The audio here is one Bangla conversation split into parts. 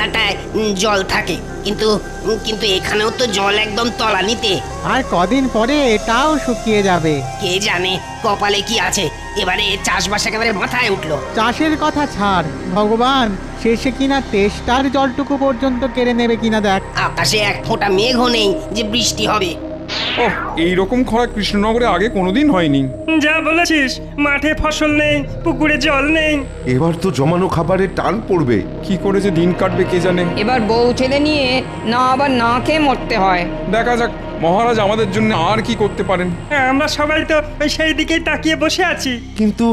তলাটায় জল থাকে, কিন্তু কিন্তু এখানেও তো জল একদম তলানিতে। আর কদিন পরে এটাও শুকিয়ে যাবে। কে জানে কপালে কি আছে, এবারে চাষবাস একেবারে মাথায় উঠলো। চাষের কথা ছাড়, ভগবান শেষে কিনা তেষ্টার জলটুকু পর্যন্ত কেড়ে নেবে কিনা দেখ। আকাশে এক ফোঁটা মেঘও নেই যে বৃষ্টি হবে। ওহ, এইরকম খরা কৃষ্ণনগরে আগে কোনোদিন হয়নি। যা বলেছিস, মাঠে ফসল নেই, পুকুরে জল নেই। এবার তো জমানো খাবারের টান পড়বে। কি করে যে দিন কাটবে কে জানে। এবার বউ ছেলে নিয়ে না আবার না খেয়ে মরতে হয়। দেখা যাক মহারাজ আমাদের জন্য আর কি করতে পারেন। আমরা সবাই তো ওই সেই দিকেই তাকিয়ে বসে আছি। কিন্তু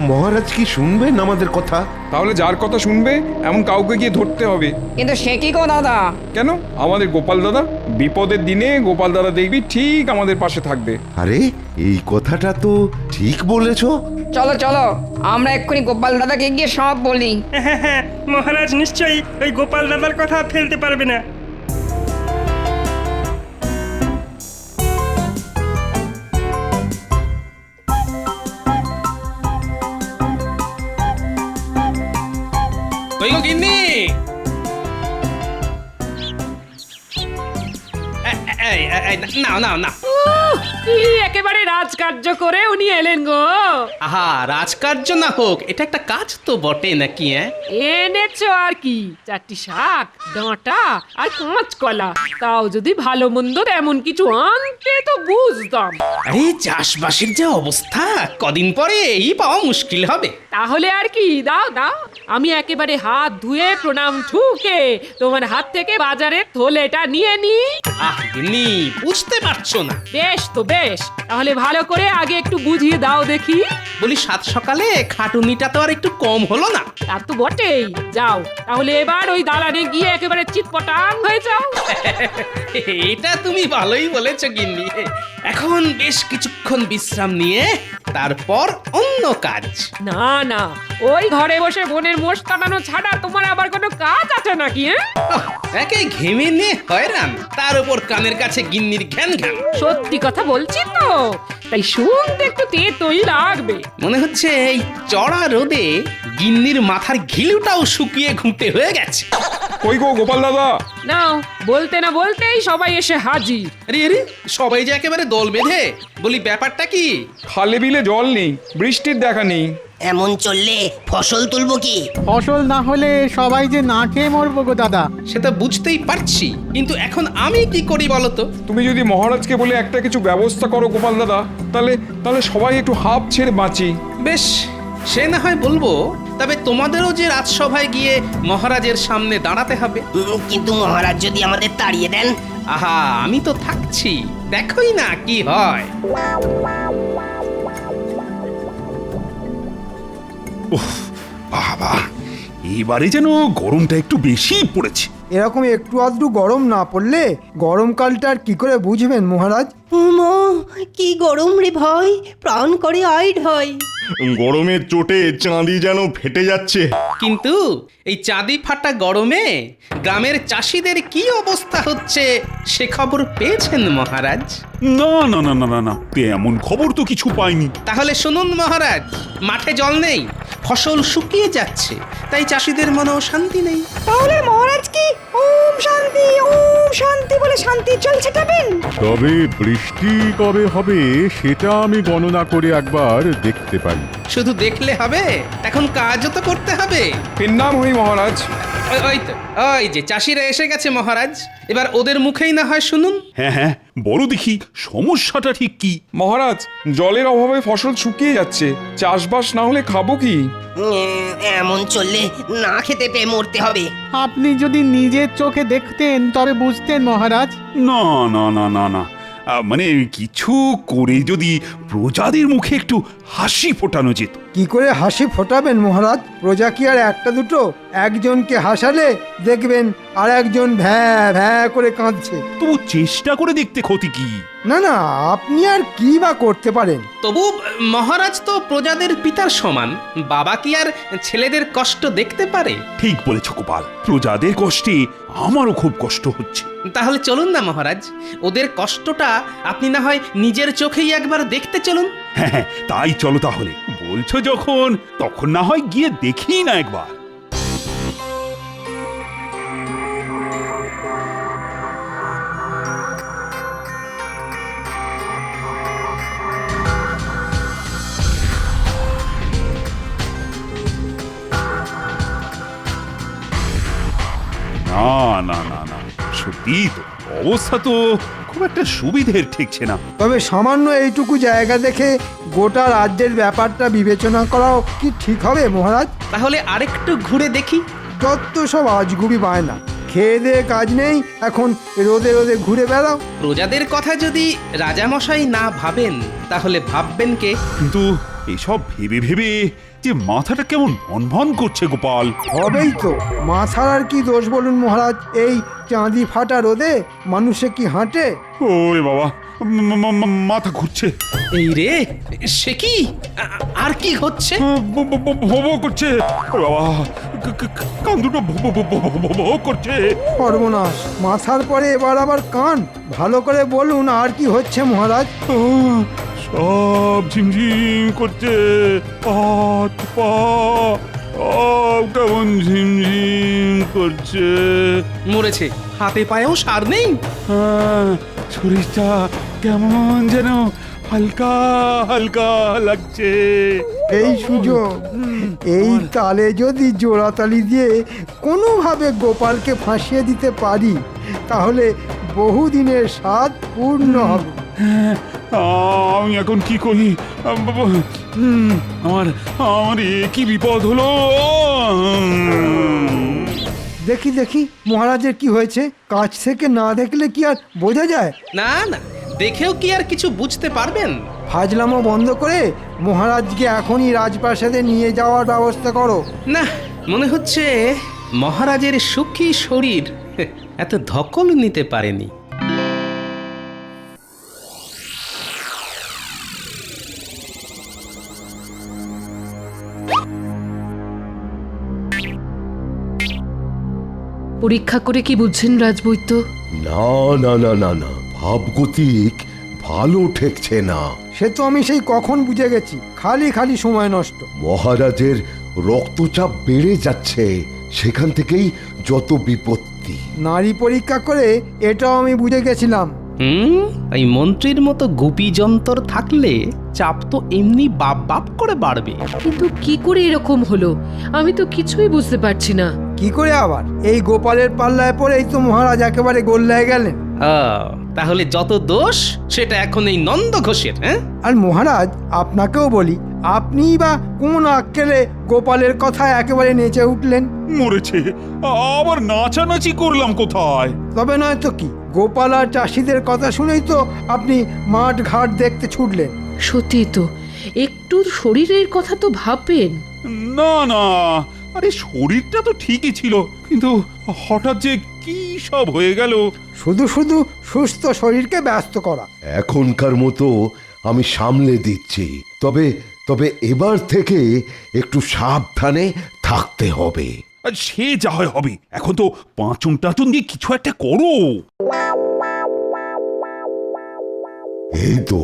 মহারাজ কি শুনবেন আমাদের কথা? তাহলে যার কথা শুনবে এমন কাউকে গিয়ে ধরতে হবে। কিন্তু সে কি গো দাদা? কেন? আমাদের গোপাল দাদা। বিপদের দিনে গোপাল দাদা দেখবি ঠিক আমাদের পাশে থাকবে। আরে এই কথাটা তো ঠিক বলেছো। চলো চলো, আমরা এক্ষুনি গোপাল দাদাকে গিয়ে সব বলি। হ্যাঁ হ্যাঁ, মহারাজ নিশ্চয়ই ওই গোপাল দাদার কথা ফেলতে পারবে না। কই গো গিন্নি? নাও নাও না। একেবারে রাজকার্য করে উনি এলেন গো। আহা, রাজকার্য না হোক, এটা একটা কাজ তো বটে নাকি? এনেছো আর কি, 4টি শাক, ডাঁটা আর কাঁচকলা। তাও যদি ভালো মন্দ এমন কিছু আনতে তো বুঝতাম। আরে চাষবাসের যে অবস্থা, কদিন পরে এই পাওয়া মুশকিল হবে। তাহলে আর কি, দাও দাও, আমি একেবারে হাত ধুয়ে প্রণাম ঠুকে তোমার হাত থেকে বাজারের থলেটা নিয়ে নি। আহ গিন্নি, বুঝতে পারছো না। বেশ তো বেশ, তাহলে ভালো করে আগে একটু বুঝিয়ে দাও দেখি। বলি সাত সকালে খাটুনিটা তো আর একটু কম হলো না? তার তো বটেই। যাও তাহলে এবার ওই দালানে গিয়ে একেবারে চিৎপটাং হয়ে যাও। এটা তুমি ভালোই বলেছো গিন্নি। এখন বেশ কিছুক্ষণ বিশ্রাম নিয়ে তারপর অন্য কাজ। না না, ওই ঘরে বসে বোনের মোষ কাটানো ছাড়া তোমার আবার কোনো কাজ আছে নাকি? একে ঘেমে নিয়ে হয়রান, তার উপর কানের কাছে গিন্নির ঘ্যান ঘ্যান। সত্যি কথা বলছি তো, তাই শুনতে একটু তেতই লাগবে। মনে হচ্ছে এই চড়া রোদে গিন্নির মাথার ঘিলুটাও শুকিয়ে ঘুঁটে হয়ে গেছে। কই গো গোপাল দাদা? নাও, বলতে না বলতেই সবাই এসে হাজির। আরে আরে, সবাই যে একেবারে দল বেঁধে। বলি ব্যাপারটা কি? খালে বিলে জল নেই, বৃষ্টির দেখা নেই। এমন চললে ফসল তুলবো কি? ফসল না হলে সবাই যে না খেয়ে মরবো গো দাদা। সেটা বুঝতেই পারছি, কিন্তু এখন আমি কি করি বলো তো? তুমি যদি মহারাজকে বলে একটা কিছু ব্যবস্থা করো গোপাল দাদা, তাহলে তাহলে সবাই একটু হাঁপ ছেড়ে বাঁচি। বেশ, সে না হয় বলবো, তবে তোমাদেরও যে রাজসভায় গিয়ে মহারাজের সামনে দাঁড়াতে হবে। কিন্তু মহারাজ যদি আমাদের তাড়িয়ে দেন? আহা, আমি তো থাকছি, দেখোই না কি হয়। বাবা, এবারে যেন গরমটা একটু বেশি পড়েছে। এরকম একটু আধটু গরম না পড়লে গরমকালটা আর কি করে বুঝবেন মহারাজ? কি গরম রে ভাই, প্রাণ করে আইড হয়। গরমের চোটে চাঁদি যেন ফেটে যাচ্ছে। কিন্তু এই চাঁদি ফাটা গরমে গ্রামের চাষিদের কি অবস্থা হচ্ছে সে খবর পেয়েছেন মহারাজ? না না না না না না, এমন খবর তো কিছু পাইনি। তাহলে শুনুন মহারাজ, মাঠে জল নেই, ফসল শুকিয়ে যাচ্ছে, তাই চাষিদের মনেও শান্তি নেই। তাহলে মহারাজ কি ওম শান্তি বলে শান্তি চলছে তবেন? তবে বৃষ্টি কবে হবে সেটা আমি গণনা করে একবার দেখতে পারি। শুধু দেখলে হবে, এখন কাজও তো করতে হবে। এর নাম হই মহারাজ। ওই তো, ওই যে চাষিরা এসে গেছে মহারাজ, এবার ওদের মুখেই না হয় শুনুন। হ্যাঁ হ্যাঁ, বড় দেখি সমস্যাটা ঠিক কি? মহারাজ, জলের অভাবে ফসল শুকিয়ে যাচ্ছে, চাষবাস না হলে খাবো কি? এমন চললে না খেতে পেয়ে মরতে হবে। আপনি যদি নিজের চোখে দেখতেন তবে বুঝতেন মহারাজ। না না না না না, মানে কিছু করে যদি প্রজাদের মুখে একটু হাসি ফোটানো যেত। কি করে হাসি ফোটাবেন মহারাজ? প্রজা কি আর একটা দুটো? একজনকে হাসালে দেখবেন আর একজন ভ্যাঁ ভ্যাঁ করে কাঁদছে। তবু চেষ্টা করে দেখতে ক্ষতি কি? না না, আপনি আর কি বা করতে পারেন? তবু মহারাজ তো প্রজাদের পিতার সমান, বাবা কি আর ছেলেদের কষ্ট দেখতে পারে? ঠিক বলেছ গোপাল, প্রজাদের কষ্টে আমারও খুব কষ্ট হচ্ছে। তাহলে চলুন না মহারাজ, ওদের কষ্টটা আপনি না হয় নিজের চোখেই একবার দেখতে চলুন। হ্যাঁ হ্যাঁ, তাই চলো তাহলে। বলছো যখন, তখন না হয় গিয়ে দেখি না একবার। না না না না সত্যি তো অবস্থা তো খুব একটা সুবিধের ঠেকছে না। তবে সামান্য এইটুকু জায়গা দেখে গোটা রাজ্যের ব্যাপারটা বিবেচনা করাও কি ঠিক হবে মহারাজ? তাহলে আরেকটু ঘুরে দেখি। যত সব আজগুবি বায়না, খেয়ে দেয়ে কাজ নেই, এখন রোদে রোদে ঘুরে বেড়াও। প্রজাদের কথা যদি রাজামশাই না ভাবেন তাহলে ভাববেন কে? কিন্তু এসব ভেবে ভেবে যে মাথাটা কেমন ভন করছে গোপাল। হবেই তো, মাথার আর কি দোষ বলুন মহারাজ? এই চাঁদি ফাটা রোদে মানুষে কি হাঁটে? ওরে বাবা, মাথা ঘুরছে। এই রে, সে কি? আর কি হচ্ছে? ভো করছে। ওরে বাবা, কান দুটো ভো করছে। সর্বনাশ, মাথার পরে এবার আবার কান। ভালো করে বলুন আর কি হচ্ছে মহারাজ? সব ঝিমঝিম করছে, হাত পা সব কেমন ঝিমঝিম করছে। মরেছে, হাতে পায়েও সার নেই। হ্যাঁ, শরীরটা কেমন যেন হালকা হালকা লাগছে। এই সুযোগ, এই তালে যদি জোড়াতালি দিয়ে কোনোভাবে গোপালকে ফাঁসিয়ে দিতে পারি তাহলে বহুদিনের স্বাদ পূর্ণ হবে। হ্যাঁ, আমি এখন কি করি? আমার আমার কি বিপদ হলো? দেখি দেখি মহারাজের কি হয়েছে। কাছ থেকে না দেখলে কি আর বোঝা যায়? না না, দেখেও কি আর কিছু বুঝতে পারবেন? ফাজলামো বন্ধ করে মহারাজকে এখনই রাজপ্রাসাদে নিয়ে যাওয়ার ব্যবস্থা করো। না, মনে হচ্ছে মহারাজের সুখী শরীর এত ধকল নিতে পারেনি। পরীক্ষা করে কি বুঝছেন রাজবৈদ্য? না না না না না, ভাবগতিক ভালো ঠেকছে না। সে তো আমি সেই কখন বুঝে গেছি, খালি খালি সময় নষ্ট। মহারাজের রক্তচাপ বেড়ে যাচ্ছে, সেখান থেকেই যত বিপত্তি। নারী পরীক্ষা করে এটাও আমি বুঝে গেছিলাম। এই মন্ত্রীর মতো গুপি যন্তর থাকলে চাপ তো এমনি বাপ বাপ করে বাড়বে। কিন্তু কি করে এরকম হলো আমি তো কিছুই বুঝতে পারছি না। কি করে আবার? এই গোপালের পাল্লায় পড়েই তো মহারাজ একেবারে গোল্লায় গেলেন। তাহলে যত দোষ সেটা এখন এই নন্দ ঘোষের। হ্যাঁ, আর মহারাজ আপনাকেও বলি, আপনিই বা কোন আক্কেলে গোপালের কথায় একেবারে নেচে উঠলেন? মরেছে, আবার নাচানাচি করলাম কোথায়? তবে নয় তো কি, গোপাল আর চাষিদের কথা শুনেই তো আপনি মাঠ ঘাট দেখতে ছুটলেন। সত্যি তো, একটু শরীরের কথা তো ভাববেন। না না, আরে শরীরটা তো ঠিকই ছিল, কিন্তু হঠাৎ যে কি সব হয়ে গেল। শুধু শুধু সুস্থ শরীরকে ব্যস্ত করা। এখনকার মতো আমি সামলে দিচ্ছি, তবে তবে এবার থেকে একটু সাবধানে থাকতে হবে। আর সে যা হয় হবে, এখন তো পাঁচন টাচন দিয়ে কিছু একটা করো। এই তো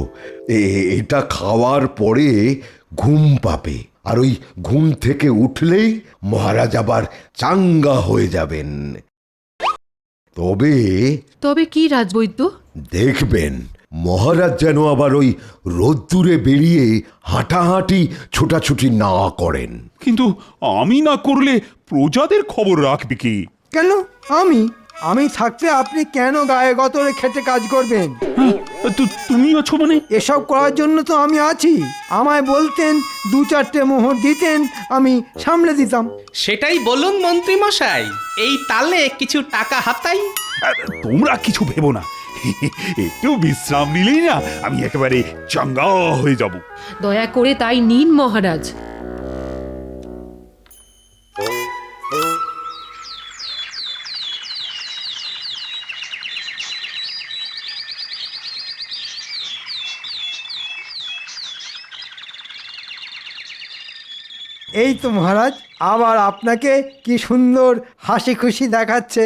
এটা খাওয়ার পরে ঘুম পাবে, আর ওই ঘুম থেকে উঠলেই মহারাজ আবার চাঙ্গা হয়ে যাবেন। তবে তবে কি রাজবৈদ্য? দেখবেন মহারাজ যেন আবার ওই রোদ্দুরে বেরিয়ে হাঁটাহাঁটি ছোটাছুটি না করেন। কিন্তু আমি না করলে প্রজাদের খবর রাখবে কি? কেন আমি থাকতে আপনি কেন গায়ে গতরে খেটে কাজ করবেন? তুমি আছো মানে? এসব করার জন্য তো আমি আছি। আমায় বলতেন, দু চারটে মোহর দিতেন, আমি সামলে দিতাম। সেটাই বলুন মন্ত্রী মশাই, এই তালে কিছু টাকা হাতাই। তোমরা কিছু ভেবো না, একটু বিশ্রাম নিলেই না আমি একেবারে চাঙ্গা হয়ে যাব। দয়া করে তাই নিন মহারাজ। এই তো মহারাজ, আবার আপনাকে কি সুন্দর হাসি খুশি দেখাচ্ছে।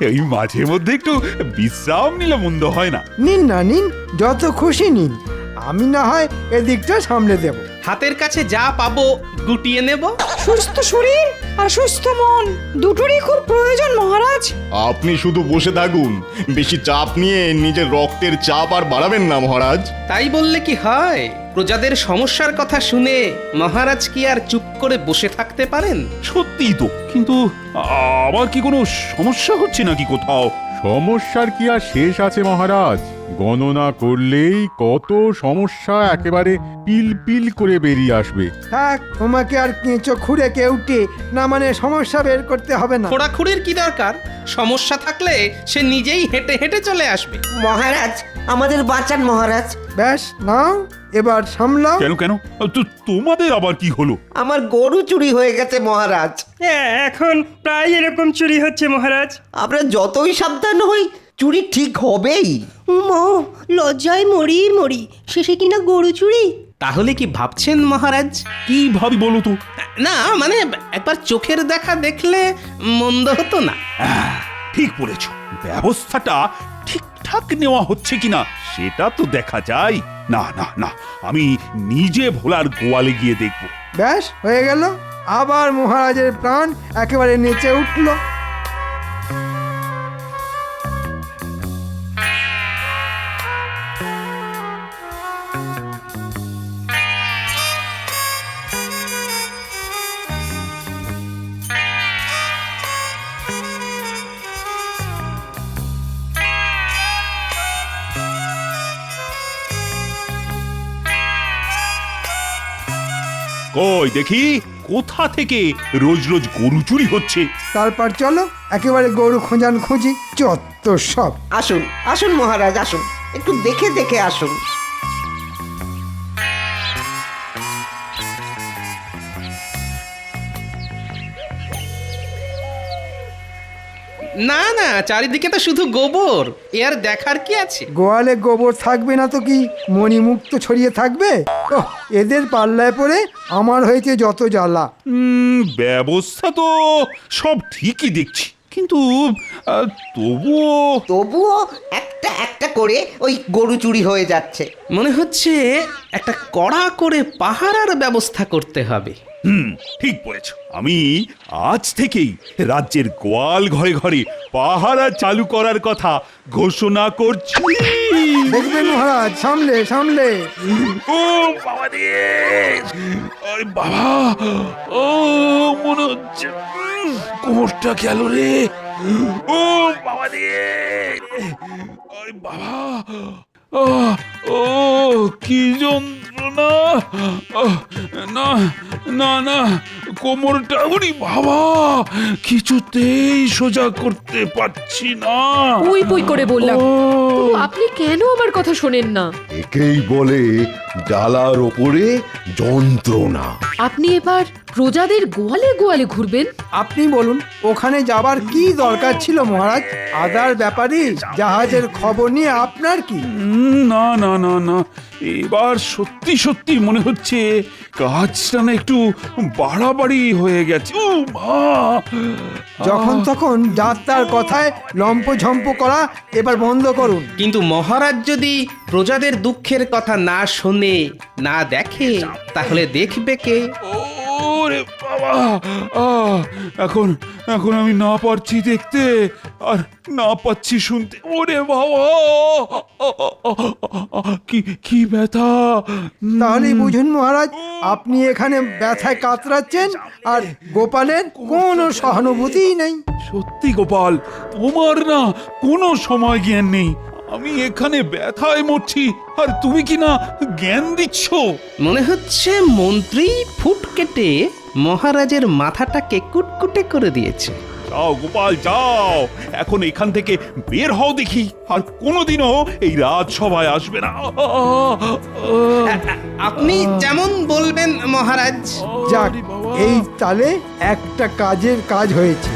এই মাঝে মধ্যে একটু বিশ্রাম নিলে মন্দ হয় না। নিন না নিন, যত খুশি নিন, আমি না হয় এদিকটা সামলে দেব। হাতের কাছে যা পাবো গুটিয়ে নেব। সুস্থ শরীর আর সুস্থ মন দুটোরই খুব প্রয়োজন মহারাজ। আপনি শুধু বসে থাকুন, বেশি চাপ নিয়ে নিজের রক্তের চাপ আর বাড়াবেন না মহারাজ। তাই বললে কি হয়? প্রজাদের সমস্যার কথা শুনে মহারাজ কি আর চুপ করে বসে থাকতে পারেন? সত্যিই তো, কিন্তু আবার কি কোনো সমস্যা হচ্ছে নাকি কোথাও? সমস্যার কি আর শেষ আছে মহারাজ? গণনা করলেই কত সমস্যা একেবারে পিল পিল করে বেরিয়ে আসবে। থাক, তোমাকে আর কেঁচো খুঁড়ে কেউটে না মানে সমস্যা বের করতে হবে না। খোঁড়াখুড়ির কি দরকার? সমস্যা থাকলে সে নিজেই হেঁটে হেঁটে চলে আসবে। মহারাজ আমাদের বাঁচান মহারাজ। ব্যাস, নাও এবার সামলাও। কেন কেন তোমাদের আবার কি হলো? আমার গরু চুরি হয়ে গেছে মহারাজ। এখন প্রায় এরকম চুরি হচ্ছে মহারাজ। আমরা যতই সাবধান হই চুরি ঠিক হবেই। লজ্জায় মরি মরি, শেষে কিনা গরু চুরি। তাহলে কি ভাবছেন মহারাজ? কি ভাবি বলো তো? না মানে একবার চোখের দেখা দেখলে মন্দ হতো না। ঠিক বলেছ, ব্যবস্থাটা ঠিকঠাক নেওয়া হচ্ছে কিনা সেটা তো দেখা যায়। না না না, আমি নিজে ভোলার গোয়ালে গিয়ে দেখব। ব্যাস হয়ে গেল, আবার মহারাজের প্রাণ একেবারে নেচে উঠল। কই দেখি, কোথা থেকে রোজ রোজ গরু চুরি হচ্ছে? তারপর চলো একেবারে গরু খোঁজান খুঁজি, চত্ব সব। আসুন আসুন মহারাজ আসুন, একটু দেখে দেখে আসুন। না না, চারিদিকে তো শুধু গোবর, এ আর দেখার কি আছে? গোয়ালে গোবর থাকবে না তো কি মণিমুক্ত ছড়িয়ে থাকবে? ওহ, এদের পাল্লায় পড়ে আমার হয়েছে যত জ্বালা। ব্যবস্থা তো সব ঠিকই দেখছি, কিন্তু তবুও একটা একটা করে ওই গরু চুরি হয়ে যাচ্ছে। মনে হচ্ছে একটা কড়া করে পাহারার ব্যবস্থা করতে হবে। ঠিক বলেছ। আমি আজ থেকেই রাজ্যের গোয়াল ঘরে ঘরে পাহারা চালু করার কথা ঘোষণা করছি। দেখবেন মহারাজ, সামলে সামলে। ও বাবা রে, ওই বাবা, ও মনে হচ্ছে কোমরটা গেল রে। ও বাবা রে, ওই বাবা, ও কি যন্ত্রণা! না না না, কোমরটা, ওরে বাবা, কিছুতেই সোজা করতে পারছি না। পুই পুই করে বললাম, তবু আপনি কেন আমার কথা শোনেন না? একেই বলে জ্বালার ওপরে যন্ত্রণা। আপনি এবার প্রজাদের গোয়ালে গোয়ালে ঘুরবেন? আপনি বলুন, ওখানে যাবার কি দরকার ছিল মহারাজ? আদার ব্যাপারই জাহাজের খবর নিয়ে আপনার কি? না না না না, এবার সত্যি সত্যি মনে হচ্ছে কাজটা না একটু বাড়াবাড়ি হয়ে গেছে। ও মা! যখন তখন যাত্রার কথায় লম্পঝম্প করা এবার বন্ধ করুন। কিন্তু মহারাজ যদি প্রজাদের দুঃখের কথা না শোনে, না দেখে, তাহলে দেখবে কে? ওরে বাবা, এখন এখন আমি না পারছি দেখতে, আর না পাচ্ছি শুনতে। ওরে বাবা, কি কি ব্যথা! তাহলেই বুঝুন মহারাজ, আপনি এখানে ব্যথায় কাতরাচ্ছেন আর গোপালের কোনো সহানুভূতিই নেই। সত্যি গোপাল, তোমার না কোনো সময় জ্ঞান নেই। আমি এখানে ব্যথায় মরছি আর তুমি কি না জ্ঞান দিচ্ছ? মনে হচ্ছে মন্ত্রী ফুট কেটে মহারাজের মাথাটাকে কুটকুটে করে দিয়েছে। যাও গোপাল যাও, এখন এখান থেকে বের হও দেখি, আর কোনোদিনও এই রাজসভায় আসবে না। আপনি যেমন বলবেন মহারাজ। যাক, এই তালে একটা কাজের কাজ হয়েছে।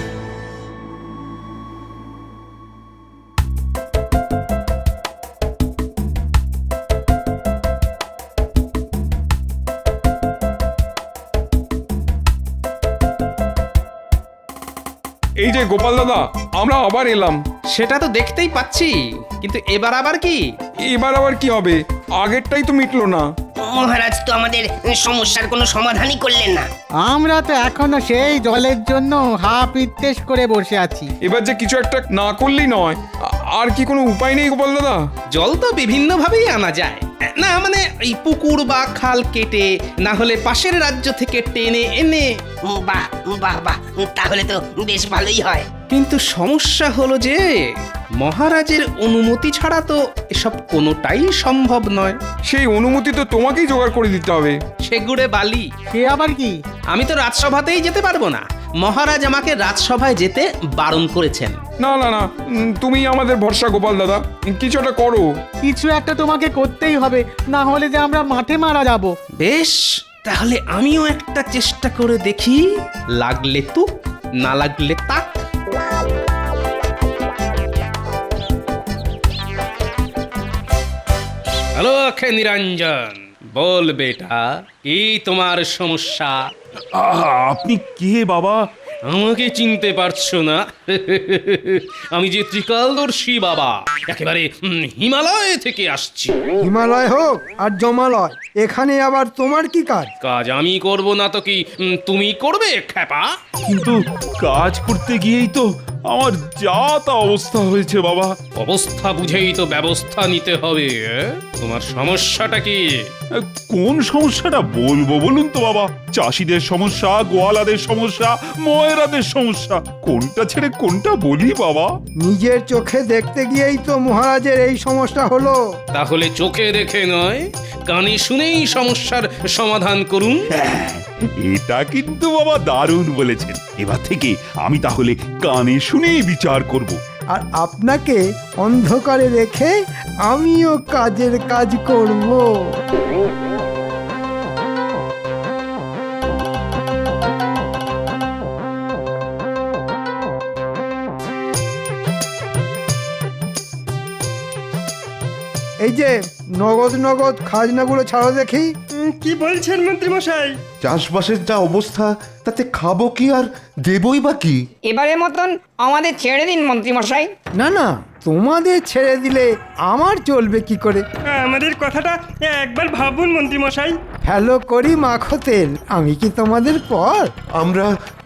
এই যে গোপাল দাদা, আমরা আবার এলাম। সেটা তো দেখতেই পাচ্ছি, কিন্তু এবার আবার কি? এবার আবার কি হবে? আগেরটাই তো মিটলো না। মহারাজ তো আমাদের সমস্যার কোনো সমাধানই করলেন না। আমরা তো এখনো সেই জলের জন্য হা পিত্তেশ করে বসে আছি। এবার যে কিছু একটা না করলেই নয়। আর কি কোনো উপায় নেই গোপাল দাদা? জল তো বিভিন্ন ভাবেই আনা যায়। না মানে এই পুকুর বা খাল কেটে না হলে পাশের রাজ্য থেকে টেনে এনে। বাহ বাহ বাহ, তাহলে তো বেশ ভালোই হয়। কিন্তু সমস্যা হলো যে মহারাজের অনুমতি ছাড়া তো এসব কোনোটাই সম্ভব নয়। সেই অনুমতি তো তোমাকেই জোগাড় করে দিতে হবে। সেগুড়ে বালি। সে আবার কি? আমি তো রাজসভাতেই যেতে পারবো না, মহারাজ আমাকে রাজসভায় যেতে বারণ করেছেন। না না না, তুমি আমাদের ভরসা গোপাল দাদা, কিছু একটা করো। কিছু একটা তোমাকে করতেই হবে, না হলে যে আমরা মাঠে মারা যাব। বেশ, তাহলে আমিও একটা চেষ্টা করে দেখি, লাগলে তুক না লাগলে তাক। হ্যালো অক্ষয় নিরঞ্জন, বল বেটা, কি তোমার সমস্যা? আপনি কে বাবা? আমাকে চিনতে পারছো না? আমি যে ত্রিকালদর্শী বাবা, একেবারে হিমালয় থেকে আসছি। হিমালয় হোক আর জমালয়, এখানে আবার তোমার কি কাজ? কাজ আমি করব না তো কি তুমি করবে খ্যাপা? কিন্তু কাজ করতে গিয়েই তো আমার যা তা অবস্থা হয়েছে বাবা। অবস্থা বুঝেই তো ব্যবস্থা নিতে হবে। তোমার সমস্যাটা কি? কোন সমস্যাটা বলবো বলুন তো বাবা? চাষিদের সমস্যা, গোয়ালাদের সমস্যা, ময়রাদের সমস্যা, কোনটা ছেড়ে কোনটা বলি বাবা? নিজের চোখে দেখতে গিয়েই তো মহারাজের এই সমস্যা হলো। তাহলে চোখে দেখে নয়, কানে শুনেই সমস্যার সমাধান করুন। এটা কিন্তু বাবা দারুণ বলেছেন। এবার থেকে আমি তাহলে কানে শুনেই বিচার করব। আর আপনাকে অন্ধকারে রেখে আমিও কাজের কাজ করব। এই যে নগদ নগদ খাজনাগুলো ছাড়ো দেখি। কি বলছেন মন্ত্রী মশাই? চাষবাসের যা অবস্থা, তাতে খাবো কি আর দেবই বা কি? এবারের মতন আমাদের ছেড়ে দিন মন্ত্রী মশাই। না না, তোমাদের ছেড়ে দিলে আমার চলবে কি করে? আমাদের কথাটা একবার ভাবুন মন্ত্রী মশাই। হ্যালো করি মাখো তেল, আমি কি তোমাদের পর?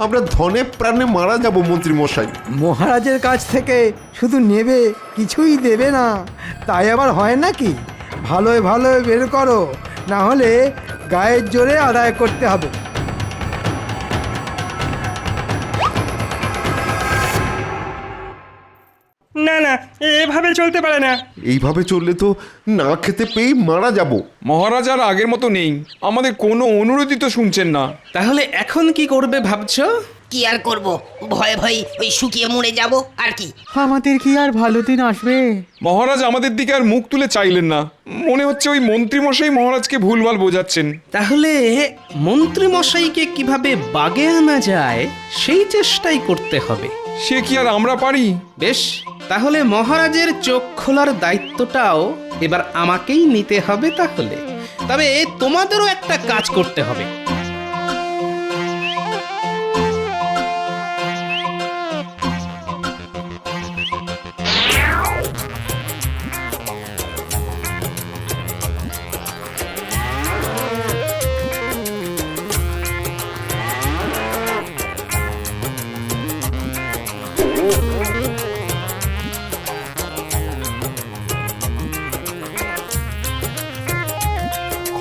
আমরা ধনে প্রাণে মারা যাব মন্ত্রী মশাই। মহারাজের কাছ থেকে শুধু নেবে, কিছুই দেবে না, তাই আবার হয় নাকি? ভালোই ভালোই বের করো, না হলে গায়ের জোরে আদায় করতে হবে। না না, এভাবে চলতে পারে না। এইভাবে চললে তো না খেতে পেয়ে মারা যাব। মহারাজ আর আগের মতো নেই, আমাদের কোনো অনুরোধই তো শুনছেন না। তাহলে এখন কি করবে ভাবছো? কি আর করব, ভয়ে ভয়ে ওই শুকিয়ে মরে যাব আর কি। আমাদের কি আর ভালো দিন আসবে? মহারাজ আমাদের দিকে আর মুখ তুলে চাইলেন না, মনে হচ্ছে ওই মন্ত্রী মশাই মহারাজকে ভুলভাল বোঝাচ্ছেন। তাহলে মন্ত্রী মশাইকে কিভাবে বাগে আনা যায় সেই চেষ্টাই করতে হবে। সে কি আর আমরা পারি? বেশ, তাহলে মহারাজের চোখ খোলার দায়িত্বটাও এবার আমাকেই নিতে হবে। তাহলে তবে তোমাদেরও একটা কাজ করতে হবে।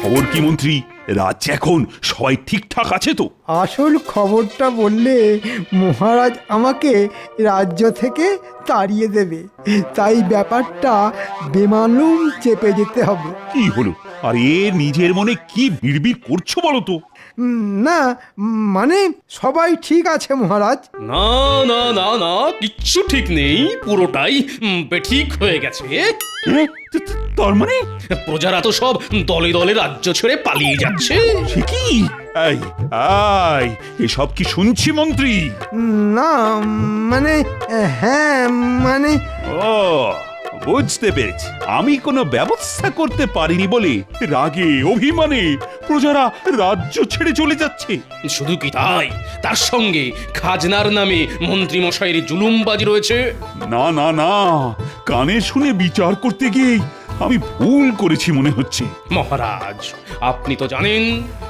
খবর কি মন্ত্রী? রাজ্যে এখন সবাই ঠিকঠাক আছে তো? আসল খবরটা বললে মহারাজ আমাকে রাজ্য থেকে তাড়িয়ে দেবে, তাই ব্যাপারটা বেমালুম চেপে যেতে হবে। কি হলো? আর এ নিজের মনে কি বিড়বিড় করছো বলো তো? না মানে সবাই ঠিক আছে মহারাজ। না না না না, কিচ্ছু ঠিক নেই, পুরোটাই বেঠিক হয়ে গেছে। তার মানে প্রজারা তো সব দলে দলে রাজ্য ছেড়ে পালিয়ে যাচ্ছে। সে কি? এই এই এসব কি শুনছি মন্ত্রী? না মানে হ্যাঁ মানে ও বুঝতে পেরেছি, আমি কোনো ব্যবস্থা করতে পারিনি বলে রাগে অভিমানে প্রজারা রাজ্য ছেড়ে চলে যাচ্ছে। শুধু কি তাই, তার সঙ্গে খাজনার নামে মন্ত্রী মশাইয়ের জুলুমবাজি রয়েছে। না না না, কানে শুনে বিচার করতে গিয়ে আমি ভুল করেছি মনে হচ্ছে। মহারাজ, আপনি তো জানেন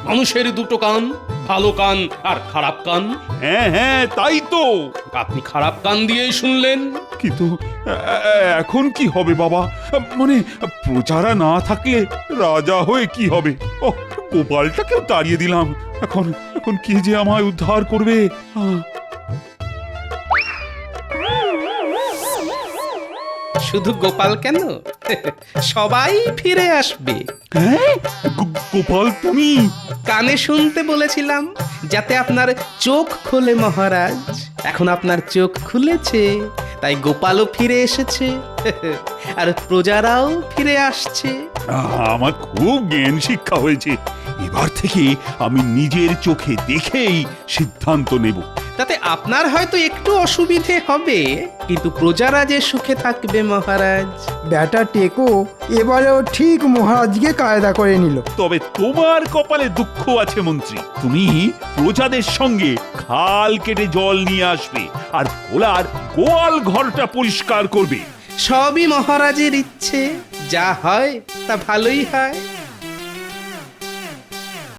মানুষের দুটো কান, ভালো কান আর খারাপ কান। হ্যাঁ হ্যাঁ, তাই তো। আপনি খারাপ কান দিয়েই শুনলেন। কিন্তু এখন কি হবে বাবা? মানে প্রজারা না থাকলে রাজা হয়ে কি হবে? ও, গোপালটাকেও তাড়িয়ে দিলাম। এখন এখন কে যে আমায় উদ্ধার করবে? শুধু গোপাল কেন, সবাই ফিরে আসবে। হ্যাঁ, গোপাল তুমি? কানে শুনতে বলেছিলাম যাতে আপনার চোখ খোলে মহারাজ। এখন আপনার চোখ খুলেছে, তাই গোপালও ফিরে এসেছে আর প্রজারাও ফিরে আসছে। আমার খুব জ্ঞান শিক্ষা হয়েছে। এবার থেকে আমি নিজের চোখে দেখেই সিদ্ধান্ত নেব। তাতে আপনার হয়তো একটু অসুবিধে হবে, কিন্তু প্রজারা যে সুখে থাকবে মহারাজ। ব্যাটা টেকো এবারেও ঠিক মহারাজকে কায়দা করে নিল। তবে তোমার কপালে দুঃখ আছে মন্ত্রী। তুমি প্রজাদের সঙ্গে খাল কেটে জল নিয়ে আসবে আর ভোলার গোয়াল ঘরটা পরিষ্কার করবে। সবই মহারাজের ইচ্ছে, যা হয় তা ভালোই হয়।